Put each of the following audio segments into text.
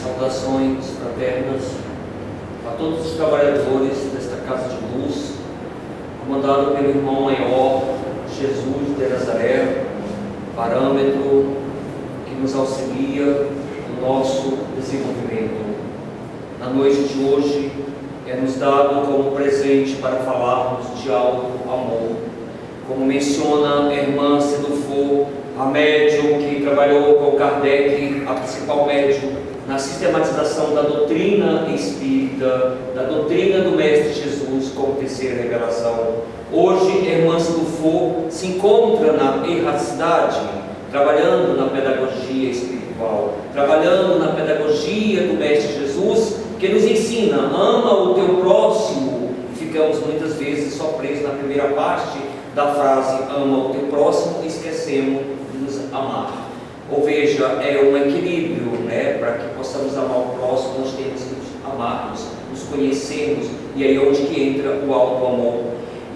Saudações fraternas a todos os trabalhadores desta casa de luz, comandado pelo irmão maior Jesus de Nazaré, parâmetro que nos auxilia no nosso desenvolvimento. Na noite de hoje é-nos dado como presente para falarmos de auto-amor. Como menciona a irmã Sedufo, a médium que trabalhou com Kardec, a principal médium na sistematização da doutrina espírita, da doutrina do Mestre Jesus como terceira revelação. Hoje, a irmã Sedufo se encontra na erraticidade, trabalhando na pedagogia espiritual, trabalhando na pedagogia do Mestre Jesus, que nos ensina: ama o teu próximo. Ficamos muitas vezes só presos na primeira parte da frase, ama o teu próximo, e esquecemos de nos amar. Ou veja, é um equilíbrio, para que possamos amar o próximo, nós temos que nos amarmos, nos conhecermos, e aí é onde que entra o auto-amor.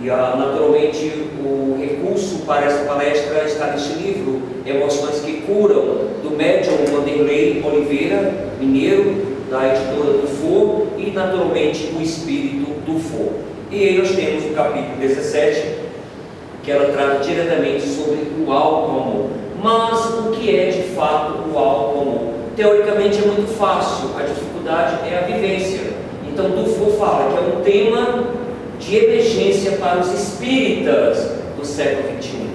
E naturalmente o recurso para essa palestra está neste livro, Emoções que Curam, do médium Vanderlei Oliveira, mineiro, da editora Dufour, e naturalmente o Espírito Dufour. E aí nós temos o capítulo 17, que ela trata diretamente sobre o auto-amor. Mas o que é de fato o auto-amor? Teoricamente é muito fácil, a dificuldade é a vivência. Então Dufour fala que é um tema de emergência para os espíritas do século XXI.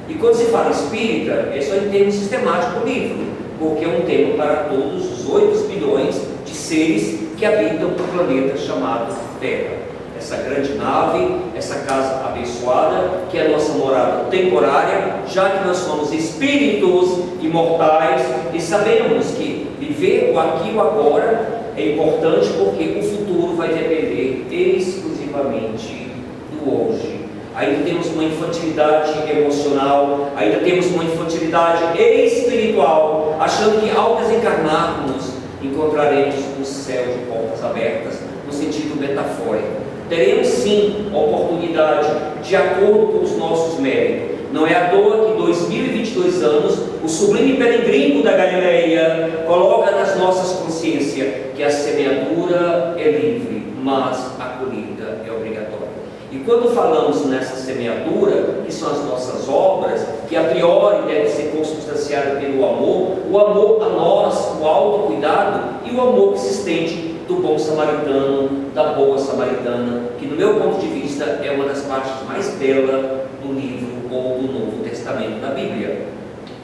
E quando se fala espírita, é só em termos sistemáticos do livro, porque é um tema para todos os 8 bilhões de seres que habitam o planeta chamado Terra. Essa grande nave, essa casa abençoada, que é a nossa morada temporária, já que nós somos espíritos imortais e sabemos que viver o aqui e o agora é importante, porque o futuro vai depender exclusivamente do hoje. Ainda temos uma infantilidade emocional, ainda temos uma infantilidade espiritual, achando que ao desencarnarmos encontraremos um céu de portas abertas, no sentido metafórico. Teremos sim oportunidade de acordo com os nossos méritos. Não é à toa que 2022 anos, o sublime peregrino da Galileia coloca nas nossas consciências que a semeadura é livre, mas a colheita é obrigatória. E quando falamos nessa semeadura, que são as nossas obras, que a priori deve ser consubstanciada pelo amor, o amor a nós, o autocuidado e o amor que se estende do bom samaritano, da boa samaritana, que no meu ponto de vista é uma das partes mais belas do livro ou do Novo Testamento da Bíblia,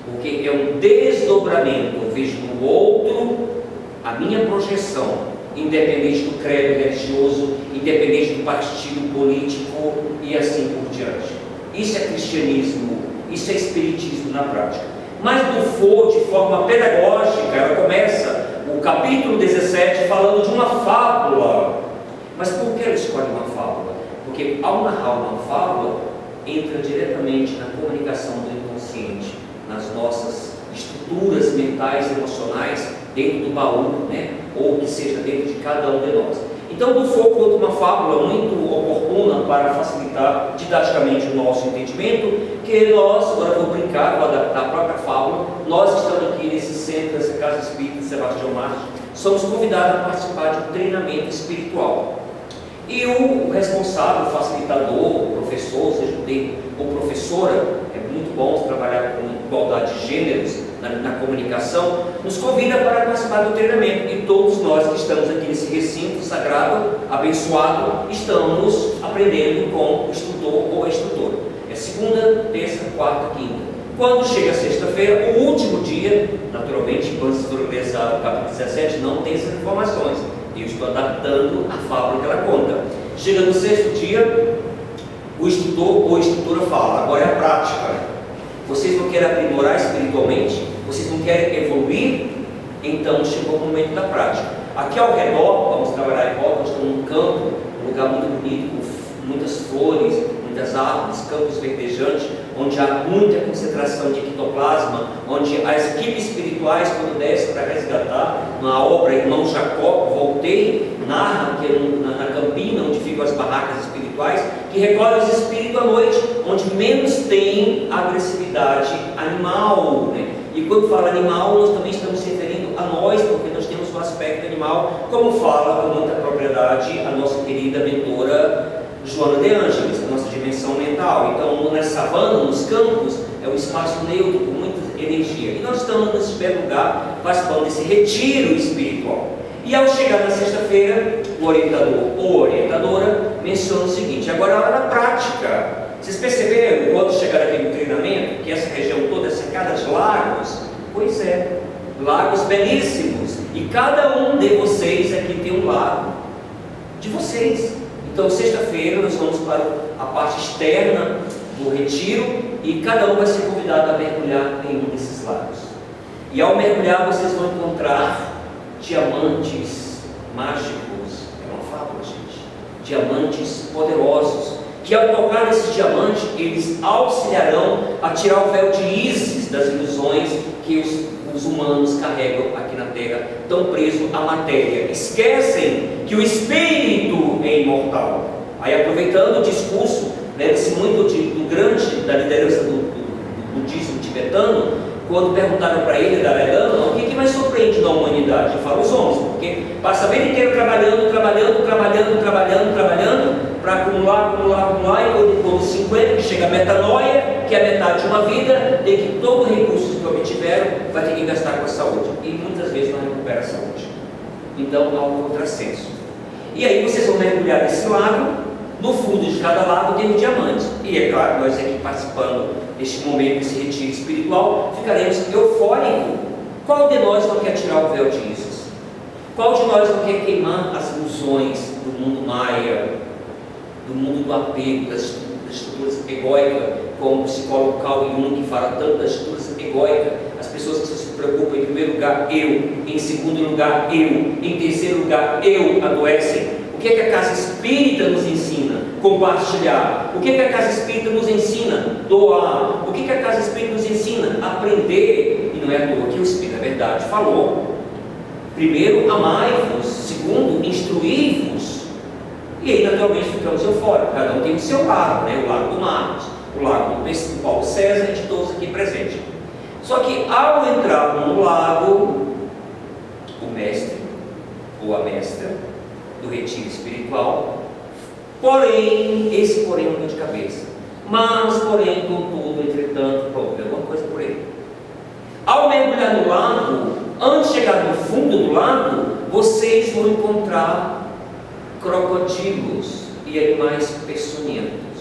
porque é um desdobramento. Eu vejo no outro a minha projeção, independente do credo religioso, independente do partido político e assim por diante. Isso é cristianismo, isso é espiritismo na prática. Mas Dufour, de forma pedagógica, ela começa o capítulo 17 falando de uma fábula. Mas por que ela escolhe uma fábula? Porque ao narrar uma fábula, entra diretamente na comunicação do inconsciente, nas nossas estruturas mentais e emocionais, dentro do baú, ou que seja dentro de cada um de nós. Então Dufour conta uma fábula muito oportuna para facilitar didaticamente o nosso entendimento, que nós, agora vou brincar, vou adaptar a própria fábula, nós estamos aqui nesse centro, nessa casa espírita de Sebastião Marte, somos convidados a participar de um treinamento espiritual. E o responsável, o facilitador, o professor, seja ou professora, é muito bom trabalhar com igualdade de gêneros na comunicação, nos convida para participar do treinamento. E todos nós que estamos aqui nesse recinto sagrado, abençoado, estamos aprendendo com o instrutor ou a instrutora. É segunda, terça, quarta, quinta. Quando chega sexta-feira, o último dia, naturalmente, quando se for ler o capítulo 17, não tem essas informações. Eu estou adaptando a fábula que ela conta. Chega no 6º dia, o instrutor ou a instrutora fala: agora é a prática. Vocês não querem aprimorar espiritualmente? Vocês não querem evoluir? Então chegou o momento da prática. Aqui ao redor, vamos trabalhar em volta, nós estamos num campo, um lugar muito bonito, com muitas flores, muitas árvores, campos verdejantes, onde há muita concentração de ectoplasma, onde as equipes espirituais, quando descem para resgatar, na obra Irmão Jacó, voltei, narra que na campina, onde ficam as barracas espirituais, que recolhem os espíritos à noite, onde menos tem agressividade animal. E quando fala animal, nós também estamos se referindo a nós, porque nós temos um aspecto animal, como fala com muita propriedade a nossa querida mentora Joana de Ângeles, a nossa dimensão mental. Então, na savana, nos campos, é um espaço neutro, com muita energia. E nós estamos nesse belo lugar, participando desse retiro espiritual. E ao chegar na sexta-feira, o orientador ou orientadora menciona o seguinte: agora é a hora da prática. Vocês perceberam, quando chegaram aqui no treinamento, que essa região toda é cercada de lagos? Pois é, lagos belíssimos. E cada um de vocês aqui tem um lago de vocês. Então, sexta-feira, nós vamos para a parte externa do retiro e cada um vai ser convidado a mergulhar em um desses lagos. E ao mergulhar, vocês vão encontrar diamantes mágicos. É uma fábula, gente. Diamantes poderosos, que ao tocar nesses diamantes, eles auxiliarão a tirar o véu de Ísis das ilusões que os humanos carregam aqui na Terra, tão presos à matéria. Esquecem que o espírito é imortal. Aí, aproveitando o discurso, lembra-se muito da liderança do budismo tibetano, quando perguntaram para ele, Dalai Lama, o que mais surpreende da humanidade? Ele fala os homens, porque passa a vida inteira trabalhando, para acumular, e quando 50, que chega a metanoia, que é a metade de uma vida, de que todo o recurso que obtiveram vai ter que gastar com a saúde, e muitas vezes não recupera a saúde. Então há um contrassenso. E aí vocês vão mergulhar nesse lago, no fundo de cada lago tem um diamante, e é claro, nós aqui participando deste momento, desse retiro espiritual, ficaremos eufóricos. Qual de nós não quer tirar o véu de Ísis? Qual de nós não quer queimar as ilusões do mundo maia, do mundo do apego, das estruturas egóicas, como o psicólogo Carl Jung, que fala tanto das estruturas egóicas, as pessoas que se preocupam em primeiro lugar, eu, em segundo lugar, eu, em terceiro lugar, eu, adoecem. O que é que a casa espírita nos ensina? Compartilhar. O que é que a casa espírita nos ensina? Doar. O que é que a casa espírita nos ensina? Aprender. E não é à toa que o Espírito da Verdade falou: primeiro, amai-vos. Segundo, instruí-vos. E aí, naturalmente, ficamos eufóricos. Cada um tem o seu lago, né? O lago do Marcos, o lago do Paulo César e de todos aqui presentes. Só que ao entrar no lago, o mestre ou a mestra do retiro espiritual, porém, esse porém é uma dor de cabeça, mas porém, contudo, entretanto, pronto, alguma coisa por aí. Ao mergulhar no lago, antes de chegar no fundo do lago, vocês vão encontrar crocodilos e animais peçonhentos.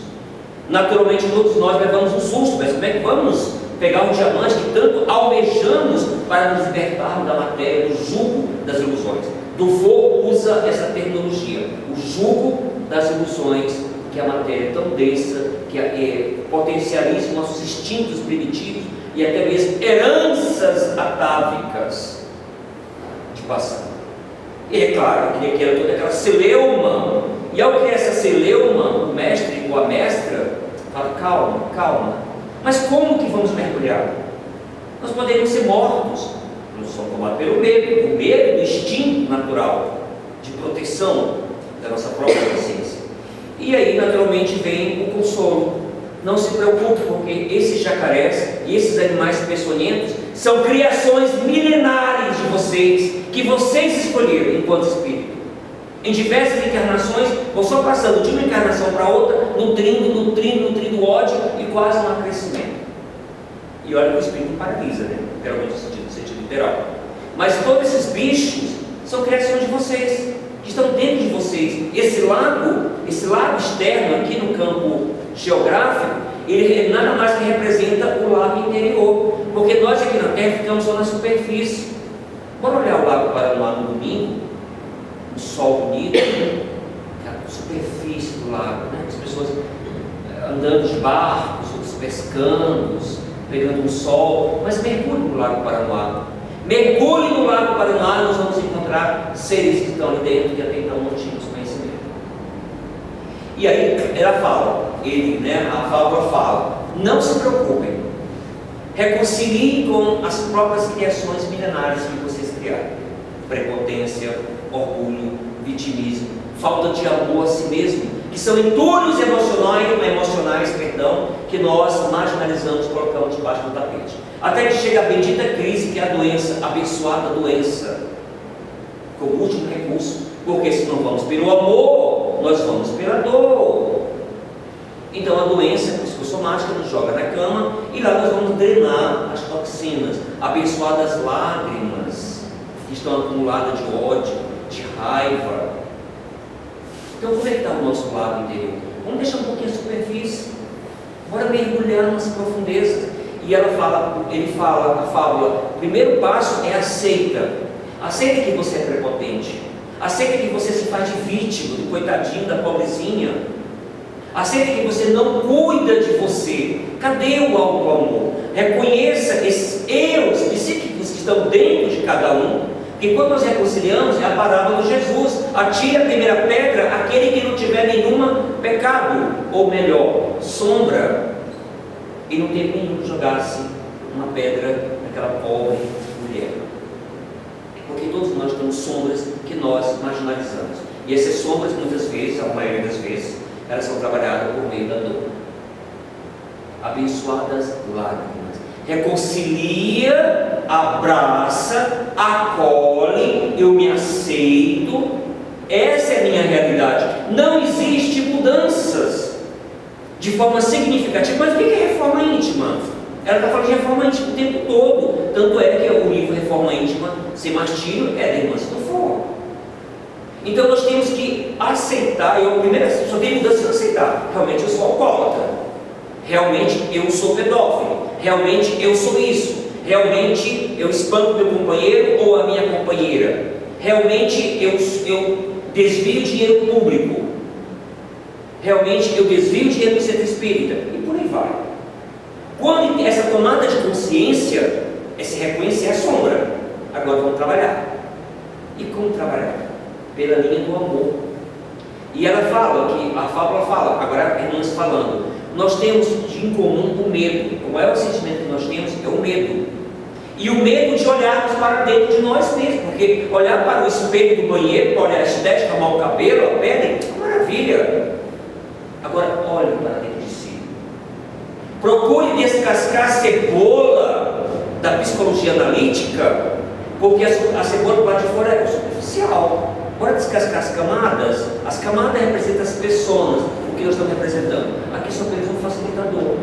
Naturalmente, todos nós levamos um susto, mas como é que vamos pegar um diamante que tanto almejamos para nos libertarmos da matéria, do jugo das ilusões? Dufour usa essa terminologia, o jugo das ilusões, que a matéria é tão densa, que potencializa nossos instintos primitivos e até mesmo heranças atávicas de passado. E é claro que era toda aquela celeuma, e ao criar essa celeuma, o mestre ou a mestra fala: calma, mas como que vamos mergulhar? Nós podemos ser mortos, nós somos tomados pelo medo, o medo do instinto natural de proteção da nossa própria consciência. E aí, naturalmente, vem o consolo. Não se preocupe, porque esses jacarés e esses animais peçonhentos são criações milenares de vocês, que vocês escolheram enquanto espírito. Em diversas encarnações, vão só passando de uma encarnação para outra, nutrindo ódio e quase não há crescimento. E olha que o espírito paralisa, né? Literalmente no sentido literal. Mas todos esses bichos são criações de vocês, que estão dentro de vocês. Esse lago externo aqui no campo geográfico, ele nada mais que representa o lago interior, porque nós aqui na Terra ficamos só na superfície. Bora olhar o Lago Paranoá no domingo, um sol bonito, a superfície do lago, né? As pessoas andando de barcos, outros pescando, pegando um sol. Mas mergulhe no Lago Paranoá. Mergulhe no Lago Paranoá, nós vamos encontrar seres que estão ali dentro, que até então não tínhamos conhecimento. E aí ela fala, a fábula fala: não se preocupem, reconciliem com as próprias criações milenares que vocês criaram. Prepotência, orgulho, vitimismo, falta de amor a si mesmo, que são entulhos emocionais, que nós marginalizamos, colocamos debaixo do tapete. Até que chega a bendita crise, que é a doença, a abençoada doença, como último recurso, porque se não vamos pelo amor, nós vamos pela dor. Então a doença psicossomática nos joga na cama e lá nós vamos drenar as toxinas, abençoadas lágrimas que estão acumuladas de ódio, de raiva. Então como é que está o nosso lado interior? Vamos deixar um pouquinho a superfície, bora mergulhar nas profundezas. E ele fala, a fábula, o primeiro passo é aceita que você é prepotente, aceita que você se faz de vítima, do coitadinho, da pobrezinha, aceita que você não cuida de você. Cadê o auto-amor? Reconheça esses erros psíquicos que estão dentro de cada um, porque quando nós reconciliamos, é a parábola de Jesus: atire a primeira pedra aquele que não tiver nenhum pecado, ou melhor, sombra, e não teve nenhum que jogasse uma pedra naquela pobre mulher. Porque todos nós temos sombras que nós marginalizamos, e essas sombras muitas vezes, a maioria das vezes, elas são trabalhadas por meio da dor. Abençoadas lágrimas. Reconcilia, abraça, acolhe, eu me aceito, essa é a minha realidade. Não existe mudanças de forma significativa. Mas o que é reforma íntima? Ela está falando de reforma íntima o tempo todo. Tanto é que o livro Reforma Íntima Sem Martírio é da irmã Sinofor. Então nós temos que aceitar. Eu primeiro só tenho mudança se aceitar. Realmente eu sou alcoólatra, realmente eu sou pedófilo, realmente eu sou isso, realmente eu espanco meu companheiro ou a minha companheira, realmente eu desvio dinheiro público, realmente eu desvio dinheiro do centro espírita, e por aí vai. Quando essa tomada de consciência é se reconhecer a sombra. Agora vamos trabalhar. E como trabalhar? Pela linha do amor. E ela fala, que a fábula fala, agora irmãs falando, nós temos em comum o medo. O maior sentimento que nós temos é o medo. E o medo de olharmos para dentro de nós mesmos, porque olhar para o espelho do banheiro, para olhar a estética, arrumar o cabelo, a pele, é maravilha. Agora olhe para dentro de si. Procure descascar a cebola da psicologia analítica, porque a cebola lá de fora é superficial. Bora descascar as camadas representam as pessoas, o que nós estamos representando. Aqui só apenas um facilitador,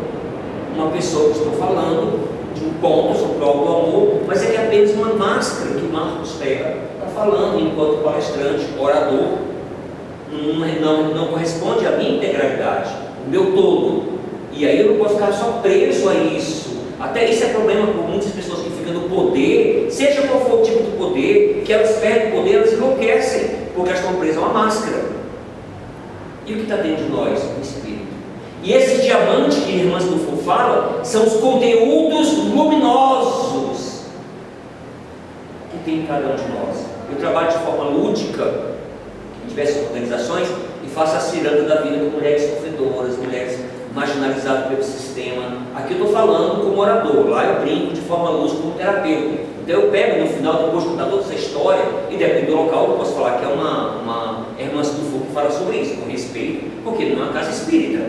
uma pessoa que estou falando de um ponto sobre o amor, mas é que é apenas uma máscara que o Marcos Terra está falando enquanto palestrante, orador. Não corresponde à minha integralidade, o meu todo. E aí eu não posso ficar só preso a isso. Até isso é problema com muitas pessoas que ficam no poder, seja qual for o tipo de poder, que elas perdem o poder, elas enlouquecem, porque elas estão presas a uma máscara. E o que está dentro de nós? O Espírito. E esse diamante que a irmã Sinofor fala, são os conteúdos luminosos que tem em cada um de nós. Eu trabalho de forma lúdica em diversas organizações e faço a ciranda da vida com mulheres sofredoras, mulheres marginalizadas pelo sistema. Aqui eu estou falando como orador, lá eu brinco de forma lúdica como terapeuta. Então eu pego no final, depois de contar toda essa história, e dependendo do local eu posso falar que é uma irmã Sinofor que fala sobre isso, com respeito, porque não é uma casa espírita.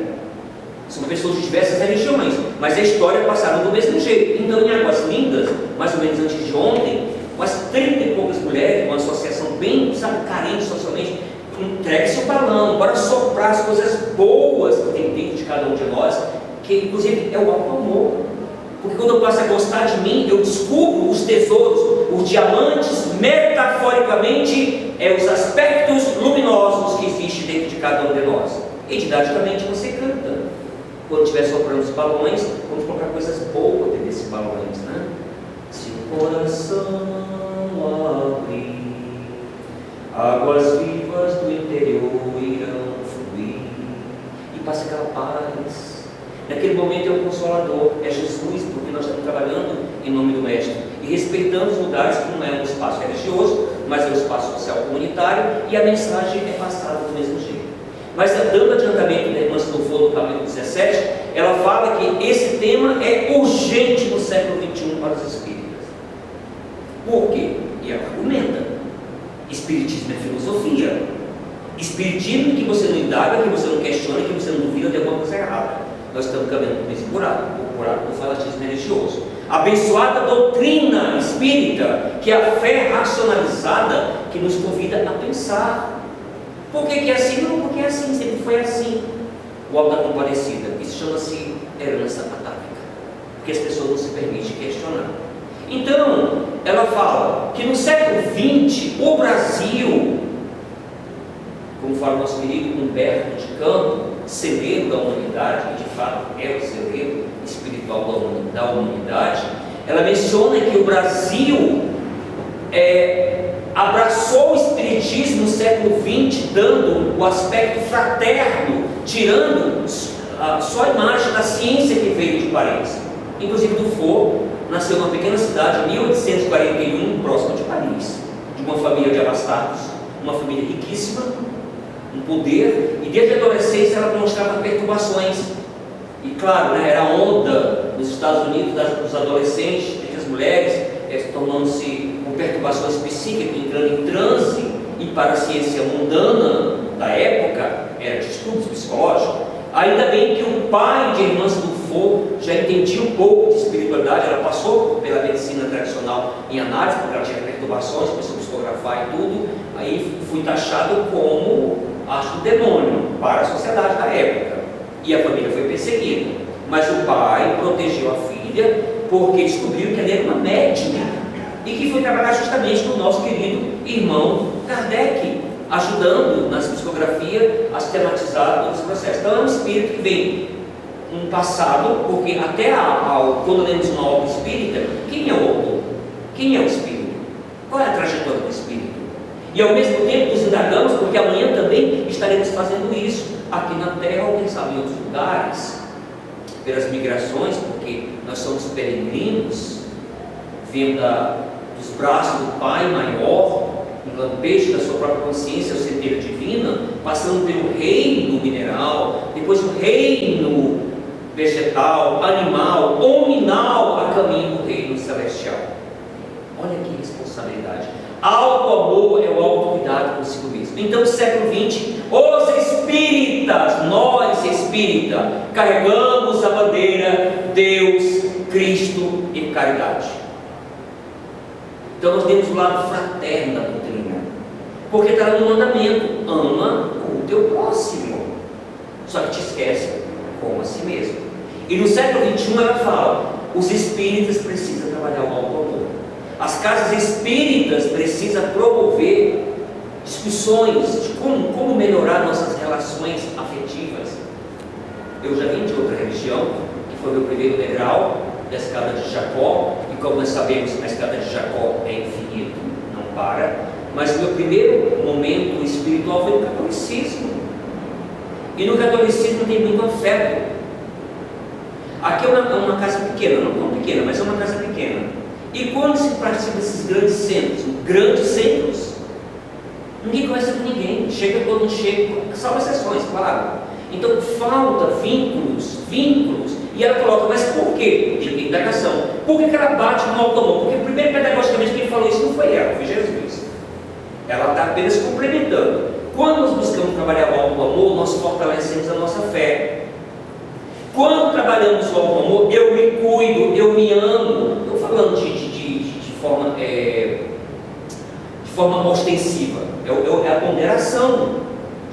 São pessoas de diversas religiões, mas a história passaram do mesmo jeito. Então em Águas Lindas, mais ou menos antes de ontem, umas 30 e poucas mulheres, uma associação bem, carente socialmente, entregue seu balão, para soprar as coisas boas que tem dentro de cada um de nós, que inclusive é o auto-amor. Porque quando eu passo a gostar de mim, eu descubro os tesouros, os diamantes, metaforicamente, os aspectos luminosos que existem dentro de cada um de nós. E didaticamente você canta. Quando estiver soprando os balões, vamos colocar coisas boas dentro desses balões, né? Se o coração abrir, águas vivas do interior irão fluir, e passa aquela paz. Naquele momento é o Consolador, é Jesus, porque nós estamos trabalhando em nome do Mestre e respeitando os lugares que não é um espaço religioso, mas é um espaço social comunitário, e a mensagem é passada do mesmo jeito. Mas dando adiantamento da irmã Sinofor no capítulo 17, ela fala que esse tema é urgente no século XXI para os espíritas. Por quê? E ela argumenta: Espiritismo é filosofia. Espiritismo que você não indaga, que você não questiona, que você não duvida de alguma coisa errada. Nós estamos caminhando por esse buraco, o buraco do fanatismo religioso. abençoada doutrina espírita, que é a fé racionalizada, que nos convida a pensar. Por que é assim? Não, porque é assim, sempre foi assim. O Alto da Compadecida, isso chama-se herança atávica, porque as pessoas não se permitem questionar. Então, ela fala que no século XX, o Brasil, como fala o nosso querido Humberto de Campos, celeiro da humanidade, que de fato é o celeiro espiritual da humanidade, ela menciona que o Brasil abraçou o espiritismo no século XX, dando o aspecto fraterno, tirando só a imagem da ciência que veio de Paris. Inclusive Dufour nasceu numa pequena cidade em 1841, próximo de Paris, de uma família de abastados, uma família riquíssima, um poder, e desde a adolescência ela demonstrava perturbações. E claro, era a onda nos Estados Unidos dos adolescentes, entre as mulheres, tornando-se com perturbações psíquicas, entrando em transe, e para a ciência mundana da época, era distúrbios psicológicos. Ainda bem que o pai de irmãs Dufour já entendia um pouco de espiritualidade, ela passou pela medicina tradicional em análise, porque ela tinha perturbações, começou a psicografar e tudo, aí fui taxado como acho do demônio para a sociedade da época, e a família foi perseguida, mas o pai protegeu a filha, porque descobriu que ela era uma médium, e que foi trabalhar justamente com o nosso querido irmão Kardec, ajudando na psicografia a sistematizar todos os processos. Então é um espírito que vem um passado, porque até quando lemos uma obra espírita, quem é o autor? Quem é o espírito? Qual é a trajetória do espírito? E ao mesmo tempo nos indagamos, porque amanhã também estaremos fazendo isso aqui na Terra, ou quem sabe em outros lugares, pelas migrações, porque nós somos peregrinos, vindo dos braços do Pai maior, um lampejo da sua própria consciência, ou centelha divina, passando pelo reino mineral, depois o reino vegetal, animal, hominal, a caminho do reino celestial. Olha que responsabilidade. Auto-amor é o autocuidado consigo mesmo. Então, no século XX, os espíritas, nós espíritas, carregamos a bandeira Deus, Cristo e caridade. Então nós temos o lado fraterno da doutrina, porque está no mandamento: ama o teu próximo, só que te esquece como a si mesmo. E no século XXI ela fala: os espíritas precisam trabalhar o auto-amor, as casas espíritas precisam promover discussões de como melhorar nossas relações afetivas. Eu já vim de outra religião, que foi meu primeiro degrau da escada de Jacó, e como nós sabemos, a escada de Jacó é infinito, não para, mas o meu primeiro momento espiritual foi no catolicismo, e no catolicismo tem muito afeto. Aqui é uma casa pequena, não pequena, mas é uma casa pequena, e quando se participa desses grandes centros, ninguém conhece com ninguém, chega todo mundo, salvo exceções, claro. Então falta vínculos, e ela coloca: mas por quê? De indagação. Por que ela bate no auto-amor? Porque primeiro, pedagogicamente, quem falou isso não foi ela, foi Jesus. Ela está apenas complementando. Quando nós buscamos trabalhar o auto-amor, nós fortalecemos a nossa fé. Quando trabalhamos o auto-amor, eu me cuido, eu me amo. Não estou falando de forma ostensiva, é a ponderação.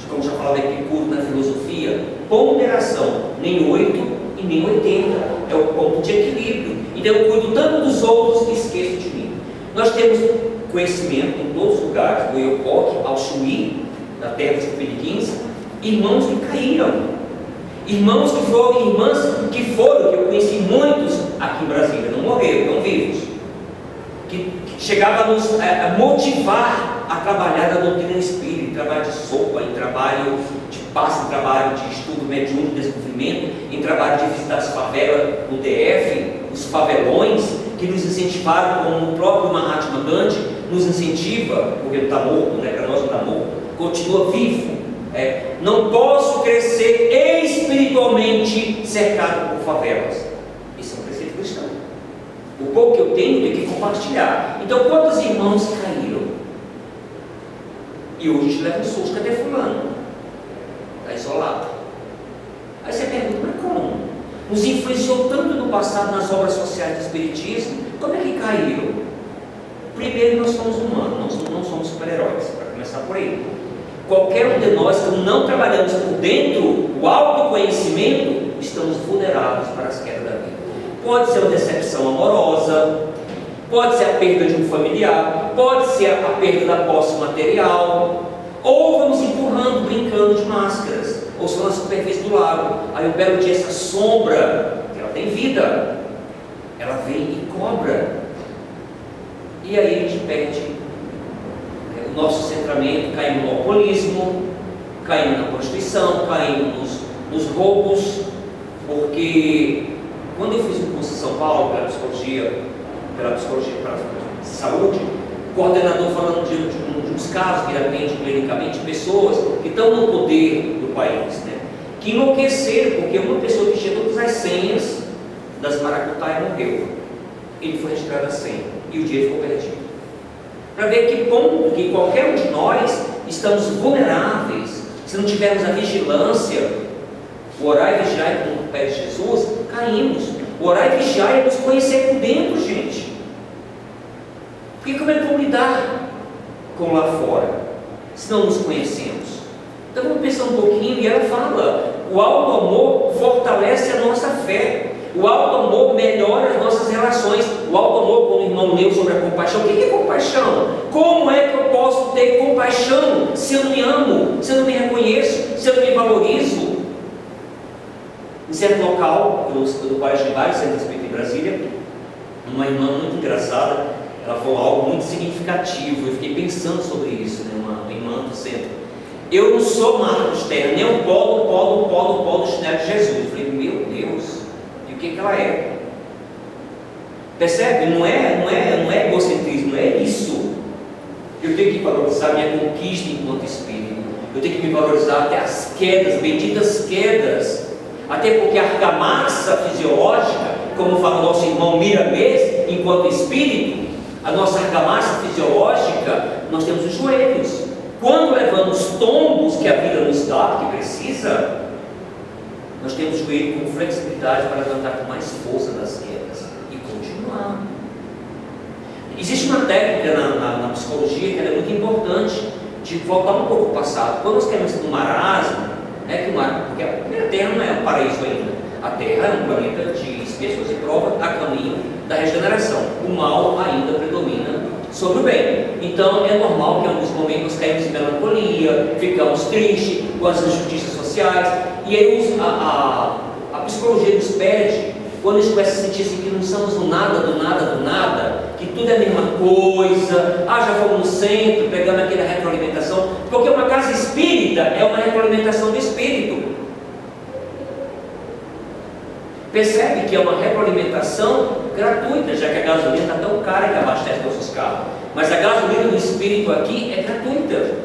Como já falava Epicuro na filosofia, ponderação, nem 8 e nem 80, é o ponto de equilíbrio. Então eu cuido tanto dos outros e esqueço de mim. Nós temos conhecimento em todos os lugares, do Iopoque ao Chuí, da terra dos Tupiniquins, irmãos que caíram, irmãos que foram, irmãs que foram, que eu conheci muitos aqui em Brasília, não morreram, estão vivos, que chegava a nos motivar a trabalhar na doutrina espírita, em trabalho de sopa, em trabalho de passe, em trabalho de estudo mediúnico, de desenvolvimento, em trabalho de visitar as favelas do DF, os favelões, que nos incentivaram, como o próprio Mahatma Gandhi nos incentiva, porque não está morto, para nós não está morto, continua vivo. Não posso crescer espiritualmente cercado por favelas. Isso é um preceito cristão. O pouco que eu tenho que compartilhar. Então, quantos irmãos caíram? E hoje a gente leva um susto: cadê fulano? Está isolado. Aí você pergunta: mas como? nos influenciou tanto no passado nas obras sociais do Espiritismo. Como é que caiu? Primeiro, nós somos humanos, não somos super-heróis, para começar por aí. Qualquer um de nós que não trabalhamos por dentro o autoconhecimento, estamos vulneráveis para as quedas da vida. Pode ser uma decepção amorosa, pode ser a perda de um familiar, pode ser a perda da posse material, ou vamos empurrando, brincando de máscaras, ou só na superfície do lago. Aí um belo dia essa sombra, ela tem vida, ela vem e cobra, e aí a gente perde o nosso centramento, caímos no alcoolismo, caímos na prostituição, caímos nos roubos, porque quando eu fiz um curso em São Paulo pela psicologia para a saúde, o coordenador falando de uns casos que ele atende clinicamente, pessoas que estão no poder do país, né, que enlouqueceram porque uma pessoa que tinha todas as senhas das maracutaias morreu. Ele foi retirado a senha e o dinheiro ficou perdido. Para ver que ponto que qualquer um de nós estamos vulneráveis, se não tivermos a vigilância, o orar e vigiar, como pede Jesus, caímos. O orar e vigiar é nos conhecer por dentro, gente. Porque como é que vamos lidar com lá fora, se não nos conhecemos? Então vamos pensar um pouquinho, e ela fala, o auto-amor fortalece a nossa fé. O auto-amor melhora as nossas relações. O auto-amor, quando o irmão leu sobre a compaixão, o que é compaixão? Como é que eu posso ter compaixão se eu não me amo, se eu não me reconheço, se eu não me valorizo? Em certo local, do Colégio de Vários Centros Espíritas em Brasília, uma irmã muito engraçada, ela falou algo muito significativo. Eu fiquei pensando sobre isso, né? Uma irmã do centro. Eu não sou Marcos Terra, nem o pó do chinelo de Jesus. Eu falei, meu Deus, e o que ela é? Percebe? Não é egocentrismo, não é isso. Eu tenho que valorizar minha conquista enquanto espírito. Eu tenho que me valorizar até as quedas, benditas quedas. Até porque a argamassa fisiológica, como fala o nosso irmão Miramês, enquanto espírito, a nossa argamassa fisiológica, nós temos os joelhos. Quando levamos tombos que a vida nos dá, que precisa, nós temos o joelho com flexibilidade para levantar com mais força das quedas e continuar. Existe uma técnica na psicologia que é muito importante, de voltar um pouco ao passado. Quando nós queremos no marasmo, porque a Terra não é um paraíso ainda. A Terra é um planeta de expiações e provas a caminho da regeneração. O mal ainda predomina sobre o bem. Então é normal que em alguns momentos caímos em melancolia, ficamos tristes com as injustiças sociais, e aí a psicologia nos pede, quando a gente começa a sentir assim, que não somos do nada, que tudo é a mesma coisa, já fomos no centro, pegamos aquela retroalimentação, porque uma casa espírita é uma retroalimentação do espírito. Percebe que é uma retroalimentação gratuita, já que a gasolina está tão cara que abastece nossos carros. Mas a gasolina do espírito aqui é gratuita.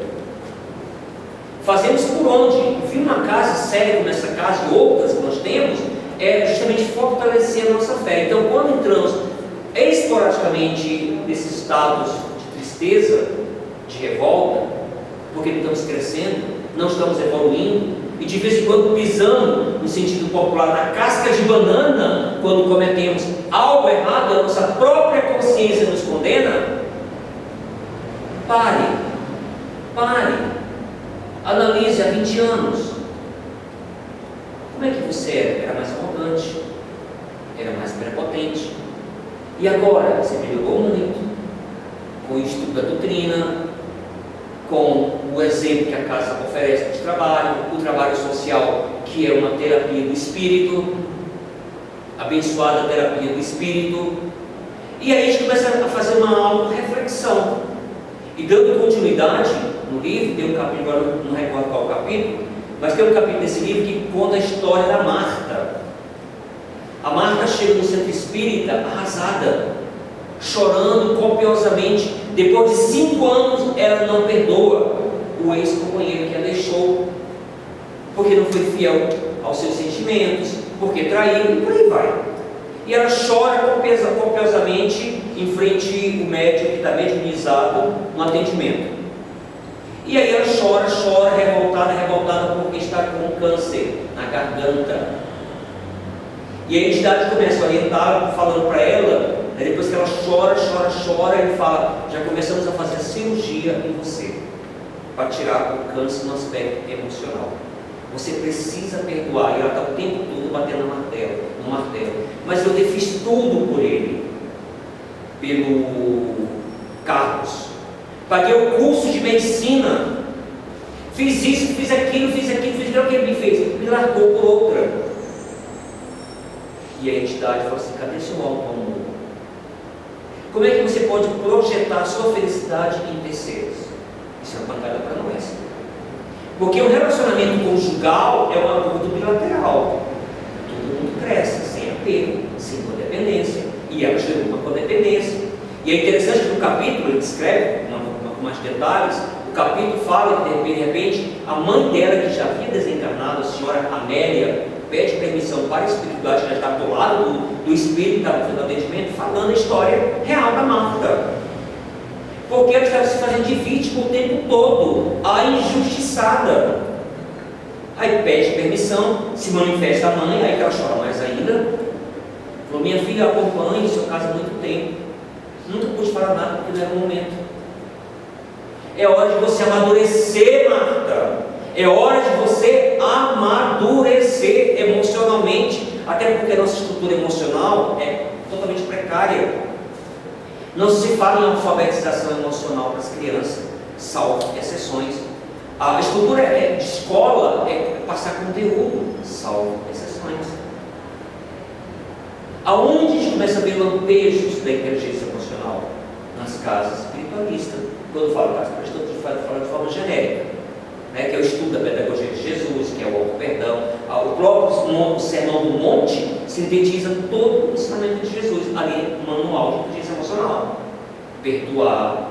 Fazemos por onde? Vir uma casa séria como essa casa e outras que nós temos, é justamente fortalecer a nossa fé. Então, quando entramos esporadicamente nesses estados de tristeza, de revolta, porque não estamos crescendo, não estamos evoluindo, e de vez em quando pisamos, no sentido popular, na casca de banana, quando cometemos algo errado, a nossa própria consciência nos condena, pare, analise há 20 anos, como é que você era? Era mais arrogante, era mais prepotente, e agora você melhorou muito, com o estudo da doutrina, com o exemplo que a casa oferece de trabalho, o trabalho social, que é uma terapia do espírito, abençoada terapia do espírito, e aí a gente começa a fazer uma auto-reflexão, e dando continuidade no livro, tem um capítulo, agora não recordo qual capítulo, mas tem um capítulo desse livro que conta a história da Marta. A Marta chega no centro espírita arrasada, chorando copiosamente. Depois de 5 anos, ela não perdoa o ex-companheiro que a deixou, porque não foi fiel aos seus sentimentos, porque traiu, e por aí vai. E ela chora copiosamente em frente ao médico que está mediunizado no atendimento. E aí ela chora, revoltada porque está com câncer na garganta. E a entidade começa a orientá-la, falando para ela, depois que ela chora, ele fala: já começamos a fazer a cirurgia em você, para tirar o câncer no aspecto emocional. Você precisa perdoar. E ela está o tempo todo batendo no martelo. Mas eu fiz tudo por ele, pelo Carlos. Paguei o curso de medicina. Fiz isso, fiz aquilo, fiz o que ele me fez. Me largou por outra. E a entidade falou assim: cadê seu auto-amor? Como é que você pode projetar a sua felicidade em terceiros? Isso é uma pancada para nós. Porque o relacionamento conjugal é um acordo bilateral. Todo mundo cresce sem apego, sem codependência. E ela gerou uma codependência. E é interessante que no capítulo ele descreve, com mais detalhes, o capítulo fala que de repente a mãe dela, que já havia desencarnado, a senhora Amélia, pede permissão para a espiritualidade, que já está do lado do espírito que estava fazendo atendimento, falando a história real da Marta. Porque ela estava se fazendo de vítima o tempo todo, a injustiçada. Aí pede permissão, se manifesta a mãe, aí que ela chora mais ainda. Falou: minha filha, acompanhe o seu caso há muito tempo. Nunca pude falar nada porque não era o momento. É hora de você amadurecer, Marta. É hora de você amadurecer emocionalmente, até porque a nossa estrutura emocional é totalmente precária. Não se fala em alfabetização emocional para as crianças, salvo exceções. A estrutura de escola é passar conteúdo, salvo exceções. Aonde a gente começa a ver lampejos da inteligência emocional? Nas casas espiritualistas. Quando eu falo casa espiritualista, eu falo de forma genérica, que é o estudo da pedagogia de Jesus, que é o auto-perdão. O próprio Sermão do Monte sintetiza todo o ensinamento de Jesus, ali no manual de inteligência emocional. Perdoar,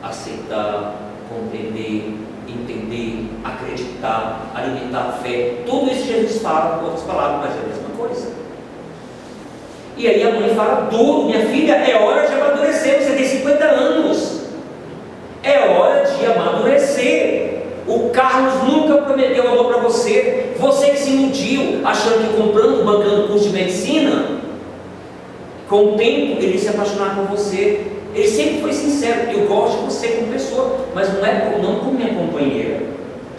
aceitar, compreender, entender, acreditar, alimentar a fé. Tudo isso Jesus fala com outras palavras, mas é a mesma coisa. E aí a mãe fala duro: minha filha, é hora de amadurecer, você tem 50 anos. É hora de amadurecer. O Carlos nunca prometeu amor para você. Você que se iludiu, achando que comprando, bancando curso de medicina, com o tempo ele se apaixonar por você. Ele sempre foi sincero: eu gosto de você como pessoa, mas não como minha companheira.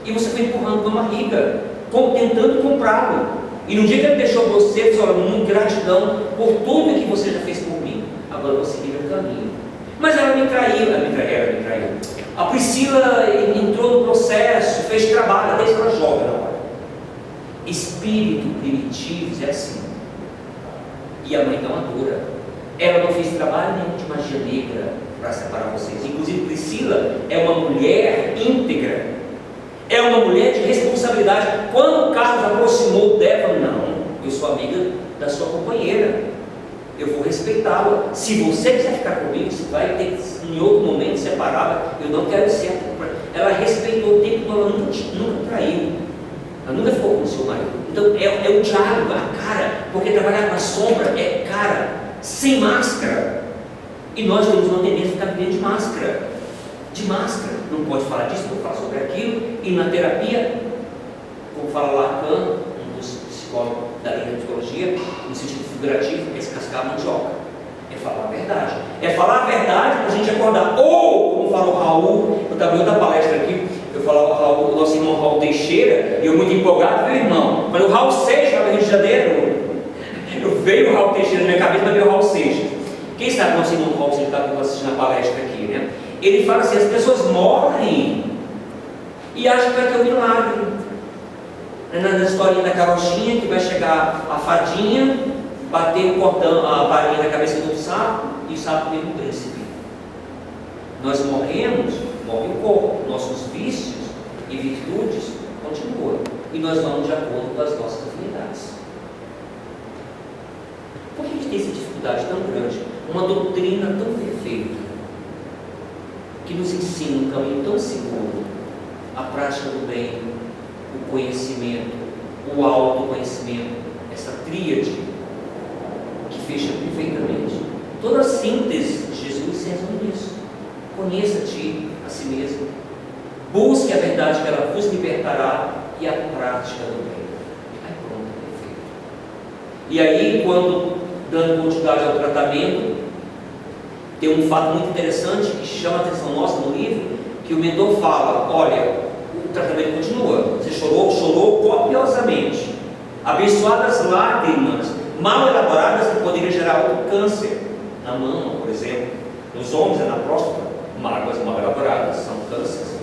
E você foi empurrando com a barriga, tentando comprá-lo. E no dia que ele deixou você, você falou: muito gratidão por tudo que você já fez por mim. Agora eu vou seguir meu caminho. Mas ela me traiu. A Priscila entrou no processo, fez trabalho, até isso ela joga na hora. Espírito primitivo é assim. E a mãe não adora. Ela não fez trabalho nenhum de magia negra para separar vocês. Inclusive Priscila é uma mulher íntegra, é uma mulher de responsabilidade. Quando o Carlos aproximou dela, não, eu sou amiga da sua companheira, eu vou respeitá-la. Se você quiser ficar comigo, você vai ter em outro momento separá-la. Eu não quero ser. Ela respeitou o tempo todo, ela nunca traiu, ela nunca ficou com o seu marido. Então é o diálogo, a cara, porque trabalhar com a sombra é cara, sem máscara. E nós temos uma tendência a ficar vivendo de máscara. Não pode falar disso, não falar sobre aquilo. E na terapia, como fala Lacan, um dos psicólogos da linha de psicologia, no sentido figurativo, é descascar a mandioca. É falar a verdade. É falar a verdade para a gente acordar. Ou, como fala o Raul, eu estava em outra palestra aqui, eu falava o nosso irmão Raul Teixeira, e eu muito empolgado, meu irmão. Mas o Raul Seixas, lá no Rio de Janeiro, veio o Raul Teixeira na minha cabeça, mas veio o Raul Seixas. Quem sabe o nosso irmão Raul Seixas está assistindo a palestra aqui, né? Ele fala assim: as pessoas morrem e acham que vai ter um milagre. Na historinha da carochinha, que vai chegar a fadinha, bater o cordão, a varinha na cabeça do sapo, e o sapo vem o príncipe. Nós morremos, morre o corpo, nossos vícios e virtudes continuam, e nós vamos de acordo com as nossas afinidades. Por que a gente tem essa dificuldade tão grande? Uma doutrina tão perfeita, que nos ensina um caminho tão seguro, a prática do bem, o conhecimento, o autoconhecimento, essa tríade que fecha perfeitamente. Toda a síntese de Jesus se resume nisso: conheça-te a si mesmo, busque a verdade que ela vos libertará, e a prática do bem. Aí pronto, perfeito. E aí, quando dando continuidade ao tratamento, tem um fato muito interessante que chama a atenção nossa no livro, que o mentor fala: olha, o tratamento continua, você chorou copiosamente, abençoadas lágrimas mal elaboradas que poderiam gerar outro câncer na mama, por exemplo. Nos homens é na próstata. Mágoas mal elaboradas são cânceres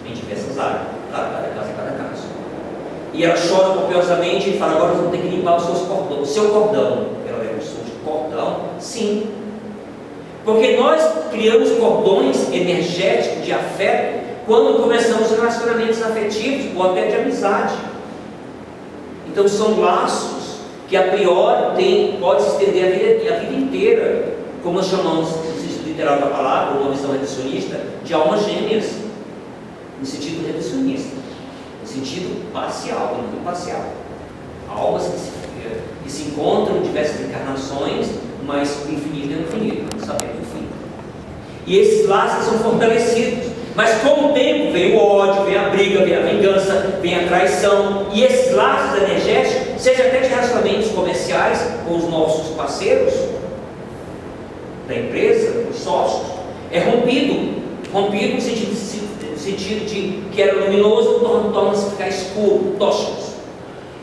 em diversas áreas, cada caso. E ela chora copiosamente e fala: agora nós vamos ter que limpar o seu cordão. Ela leva um sujo de cordão? Sim. Porque nós criamos cordões energéticos de afeto quando começamos relacionamentos afetivos ou até de amizade. Então são laços que a priori pode se estender a vida inteira, como nós chamamos no sentido literal da palavra, uma visão reducionista, de almas gêmeas, no sentido reducionista, no sentido parcial, não parcial. Almas que se encontram em diversas encarnações, mas o infinito é o infinito, não sabemos o fim. E esses laços são fortalecidos. Mas com o tempo vem o ódio, vem a briga, vem a vingança, vem a traição. E esses laços energéticos, seja até de relacionamentos comerciais com os nossos parceiros da empresa, os sócios, é rompido no sentido de que era luminoso, torna-se ficar escuro, tóxicos.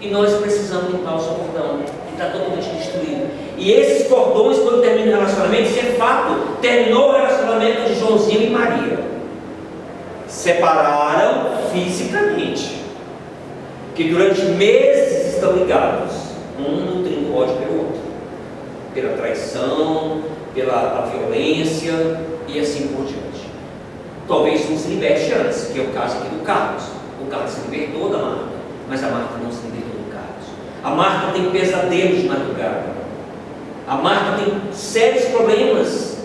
E nós precisamos limpar o seu cordão, que está totalmente destruído. E esses cordões, quando termina o relacionamento, isso é fato. Terminou o relacionamento de Joãozinho e Maria. Separaram fisicamente, que durante meses estão ligados, um nutrindo ódio pelo outro, pela traição, pela violência e assim por diante. Talvez um se liberte antes, que é o caso aqui do Carlos. O Carlos se libertou da Marta, mas a Marta não se libertou do Carlos. A Marta tem pesadelos de madrugada. A Marta tem sérios problemas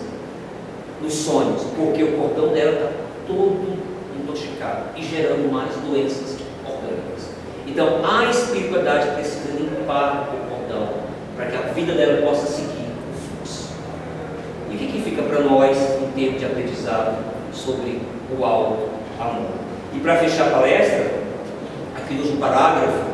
nos sonhos, porque o cordão dela está todo intoxicado e gerando mais doenças orgânicas. Então a espiritualidade precisa limpar o cordão para que a vida dela possa seguir o fluxo. E o que fica para nós em termos de aprendizado sobre o alto amor? E para fechar a palestra, aqui no último parágrafo,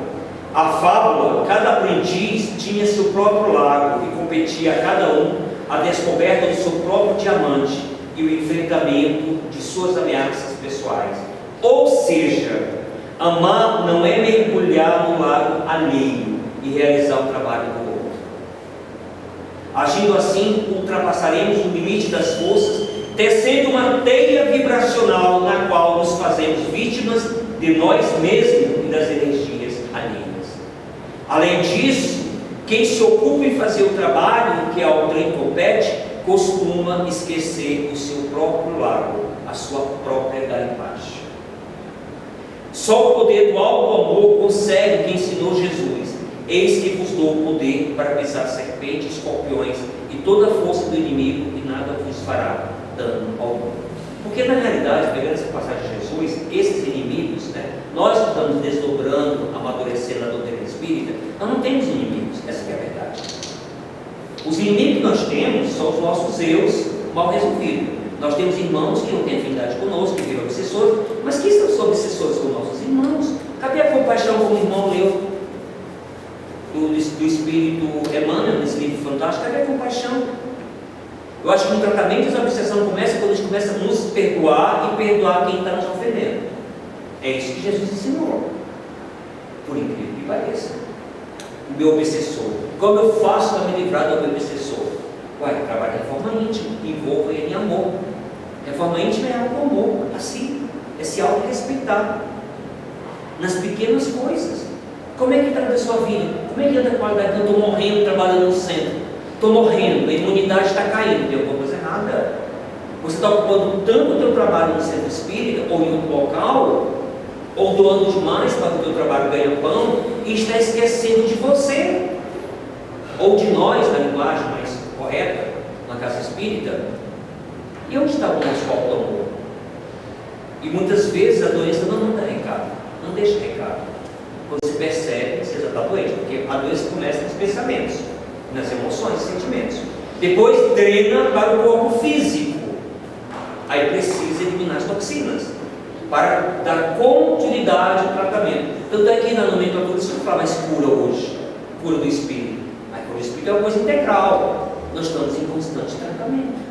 a fábula: cada aprendiz tinha seu próprio lago e competia a cada um a descoberta do seu próprio diamante e o enfrentamento de suas ameaças pessoais. Ou seja, amar não é mergulhar no lago alheio e realizar o trabalho do outro. Agindo assim, ultrapassaremos o limite das forças, tecendo uma teia vibracional na qual nos fazemos vítimas de nós mesmos e das energias alheias. Além disso, quem se ocupa em fazer o trabalho que ao trem compete, costuma esquecer o seu próprio lago, a sua própria garimpagem. Só o poder do alto amor consegue o que ensinou Jesus: eis que vos dou o poder para pisar serpentes, escorpiões e toda a força do inimigo, e nada vos fará dano algum. Porque na realidade, pegando essa passagem de Jesus, esses inimigos, nós que estamos desdobrando, amadurecendo na doutrina espírita, nós não temos inimigos, essa é a verdade. Os inimigos que nós temos são os nossos eus mal resolvidos. Nós temos irmãos que não têm afinidade conosco, que viram obsessores, mas que são obsessores com nossos irmãos. Cadê a compaixão como o irmão leu do Espírito Emmanuel, nesse livro fantástico? Cadê a compaixão? Eu acho que o tratamento da obsessão começa quando a gente começa a nos perdoar e perdoar quem está nos ofendendo. É isso que Jesus ensinou, por incrível que pareça. O meu obsessor, como eu faço para me livrar do meu obsessor? Trabalho de reforma íntima, envolva ele em amor. Reforma íntima é algo amor, assim, é se auto-respeitar nas pequenas coisas. Como é que está na sua vida? Como é que anda a qualidade? Eu estou morrendo trabalhando no centro, estou morrendo, a imunidade está caindo, tem alguma coisa errada. Você está ocupando tanto o teu trabalho no centro espírita ou em outro local, ou doando demais para que o teu trabalho ganhe pão, e está esquecendo de você, ou de nós, na linguagem mais correta, na casa espírita. E onde está o nosso copo do amor? E muitas vezes a doença não manda recado, não deixa recado. Quando se percebe que você já está doente, porque a doença começa nos pensamentos, nas emoções, sentimentos. Depois drena para o corpo físico. Aí precisa eliminar as toxinas para dar continuidade ao tratamento. Tanto é que na nomenclatura isso não fala mais cura hoje, cura do espírito. espírito é uma coisa integral. Nós estamos em constante tratamento.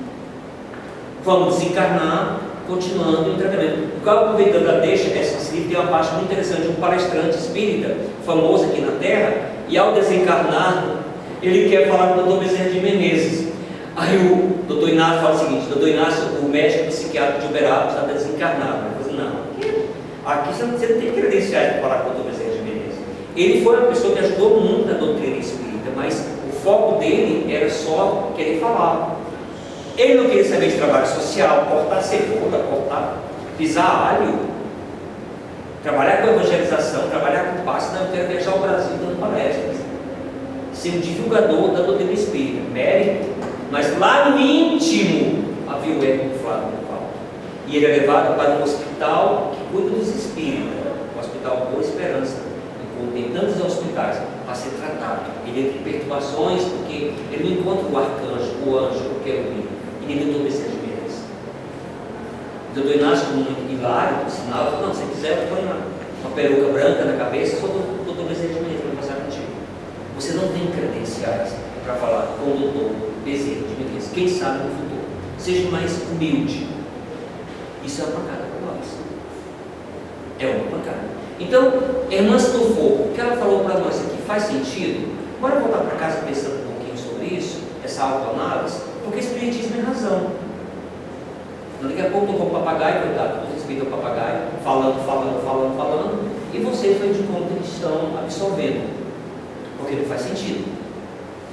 Vamos desencarnar, continuando em tratamento. O Cabo Aproveitando deixa esse livro tem uma parte muito interessante de um palestrante espírita famoso aqui na Terra, e ao desencarnar, ele quer falar com o Dr. Bezerra de Menezes. Aí o Dr. Inácio fala o seguinte: Dr. Inácio, o médico psiquiatra de Uberaba está desencarnado. Ele falou: não, aqui você não tem credenciais para falar com o Dr. Bezerra de Menezes. Ele foi uma pessoa que ajudou muito na doutrina espírita, mas o foco dele era só querer falar. Ele não queria saber de trabalho social, cortar cebola, pisar alho, trabalhar com evangelização, trabalhar com passe. Não, eu quero viajar ao Brasil dando palestras, ser um divulgador da doutrina espírita, mérito, mas lá no íntimo havia o ego inflado no palco. E ele é levado para um hospital que cuida dos espíritos, o Hospital Boa Esperança, tem tantos hospitais para ser tratado. Ele entra em perturbações porque ele não encontra o arcanjo, o anjo, o querubim, e nem o Dr. Bezerra de Menezes. O Dr. Inácio, como muito hilário, por sinal, falou: não, se quiser, eu ponho uma peruca branca na cabeça, sou o Dr. Bezerra de Menezes, vou passar contigo. Você não tem credenciais para falar com o Dr. Bezerra de Menezes. Quem sabe no futuro. Seja mais humilde. Isso é uma pancada para nós. É uma pancada. Então, irmã Stufo, o que ela falou para nós aqui faz sentido? Bora voltar para casa pensando um pouquinho sobre isso, essa autoanálise, porque o Espiritismo é razão. Daqui a pouco tocou o papagaio, coitado, os espíritos do papagaio, falando, e vocês vão de conta que estão absorvendo, porque não faz sentido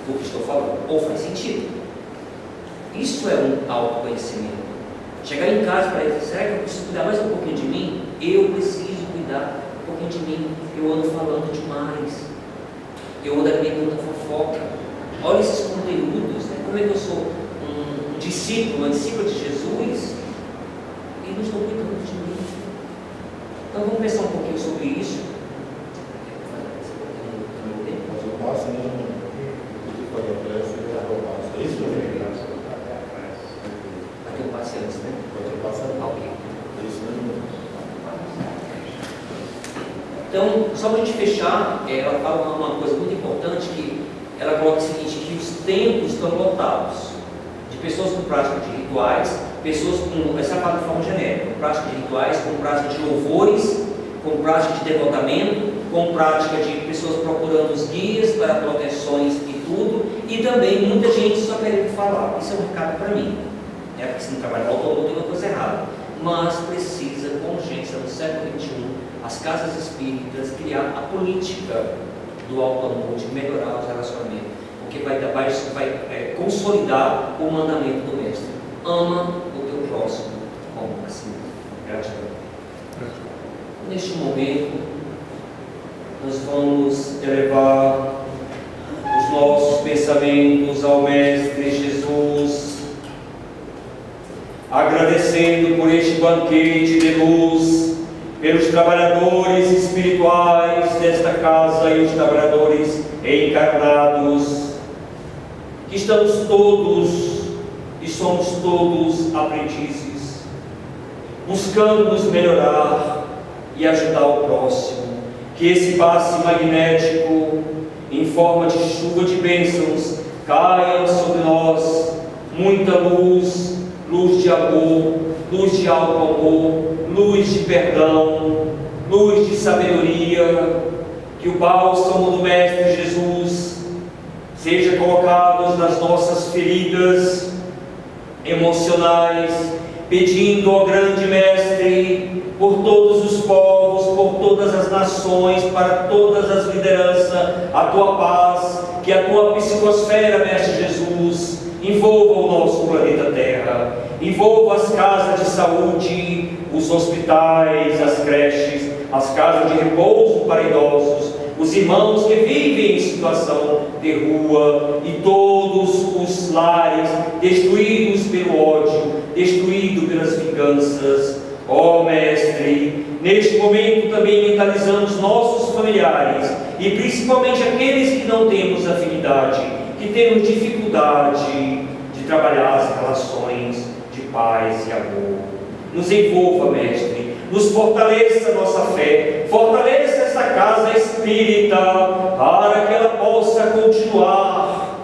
o que estou falando, ou faz sentido. Isso é um autoconhecimento. Chegar em casa para ele: será que eu preciso cuidar mais um pouquinho de mim? Eu preciso cuidar um pouquinho de mim. Eu ando falando demais, eu ando alimentando a fofoca. Olha esses conteúdos, né? Como é que eu sou um discípulo, uma discípula de Jesus e não estou cuidando de mim? Então vamos pensar um pouquinho sobre isso. Mas eu passo mesmo de fazer a prece e eu passo. É isso que eu vejo. Aqui eu passei antes, né? Pode passar. Ok. É isso mesmo. Então, só para a gente fechar, ela fala uma coisa muito importante, que ela coloca o seguinte: que os templos estão lotados de pessoas com prática de rituais, pessoas com, essa fala de forma genérica, com prática de rituais, com prática de louvores, com prática de devotamento, com prática de pessoas procurando os guias para proteções e tudo, e também muita gente só querendo falar. Isso é um recado para mim, né? Porque se não trabalhar autônomo tem uma coisa errada, mas precisa, com urgência, no século XXI, as casas espíritas criar a política do auto-amor, de melhorar os relacionamentos, porque vai consolidar o mandamento do Mestre: ama o teu próximo como a si mesmo. Gratidão. Neste momento, nós vamos elevar os nossos pensamentos ao Mestre Jesus, agradecendo por este banquete de luz, pelos trabalhadores espirituais desta casa e os trabalhadores encarnados, que estamos todos e somos todos aprendizes, buscando nos melhorar e ajudar o próximo. Que esse passe magnético, em forma de chuva de bênçãos, caia sobre nós, muita luz, luz de amor, luz de auto-amor, luz de perdão, luz de sabedoria. Que o bálsamo do Mestre Jesus seja colocado nas nossas feridas emocionais, pedindo ao grande Mestre por todos os povos, por todas as nações, para todas as lideranças, a tua paz, que a tua psicosfera, Mestre Jesus, envolva o nosso planeta Terra, envolva as casas de saúde, os hospitais, as creches, as casas de repouso para idosos, os irmãos que vivem em situação de rua e todos os lares destruídos pelo ódio, destruídos pelas vinganças. Ó Mestre, neste momento também mentalizamos nossos familiares e principalmente aqueles que não temos afinidade, que temos dificuldade de trabalhar as relações de paz e amor. Nos envolva, Mestre, nos fortaleça a nossa fé, fortaleça essa casa espírita, para que ela possa continuar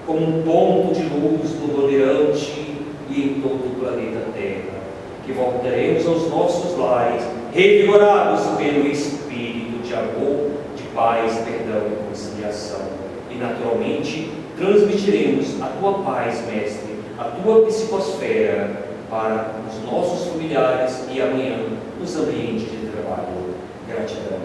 como um ponto de luz no bandeirante e em todo o planeta Terra, que voltaremos aos nossos lares, revigorados pelo Espírito de amor, de paz, perdão e conciliação. E naturalmente transmitiremos a tua paz, Mestre, a tua psicosfera para os nossos familiares e amanhã nos ambientes de trabalho. Gratidão.